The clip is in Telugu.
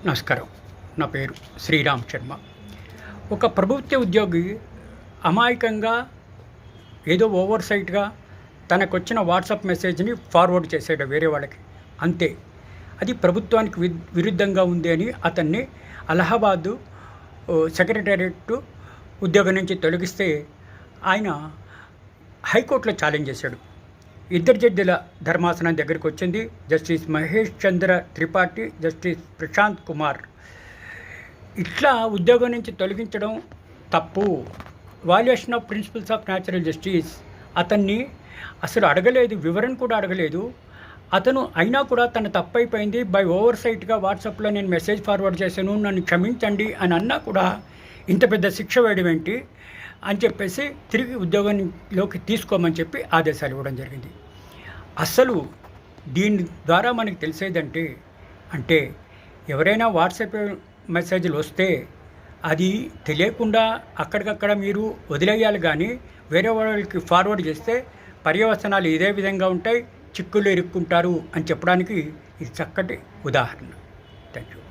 నమస్కారం. నా పేరు శ్రీరామ్ శర్మ. ఒక ప్రభుత్వ ఉద్యోగి అమాయకంగా ఏదో ఓవర్‌సైట్‌గా తనకొచ్చిన వాట్సాప్ మెసేజ్‌ని ఫార్వర్డ్ చేసాడు వేరే వాళ్ళకి. అంతే. అది ప్రభుత్వానికి విరుద్ధంగా ఉంది అని అతన్ని అలహాబాదు సెక్రటేరియట్ ఉద్యోగం నుంచి తొలగిస్తే ఆయన హైకోర్టులో ఛాలెంజ్ చేశాడు. ఇద్దరు జడ్జిల ధర్మాసనం దగ్గరికి వచ్చింది. Justice Mahesh Chandra Tripathi, justice Prashant Kumar. ఇట్లా ఉద్యోగం నుంచి తొలగించడం తప్పు, valuation of principles of natural justice. అతన్ని అసలు అడగలేదు, వివరణ కూడా అడగలేదు. అతను అయినా కూడా తన తప్పైపోయింది, బై ఓవర్సైట్గా వాట్సాప్లో నేను మెసేజ్ ఫార్వర్డ్ చేశాను, నన్ను క్షమించండి అని అన్నా కూడా ఇంత పెద్ద శిక్ష వేయడం ఏంటి అని చెప్పేసి తిరిగి ఉద్యోగంలోకి తీసుకోమని చెప్పి ఆదేశాలు ఇవ్వడం జరిగింది. అసలు దీని ద్వారా మనకి తెలిసేదంటే ఎవరైనా వాట్సాప్ మెసేజ్లు వస్తే అది తెలియకుండా అక్కడికక్కడ మీరు వదిలేయాలి, కానీ వేరే వాళ్ళకి ఫార్వర్డ్ చేస్తే పర్యవసనాలు ఇదే విధంగా ఉంటాయి, చిక్కులు ఇరుక్కుంటారు అని చెప్పడానికి ఇది చక్కటి ఉదాహరణ. Thank you.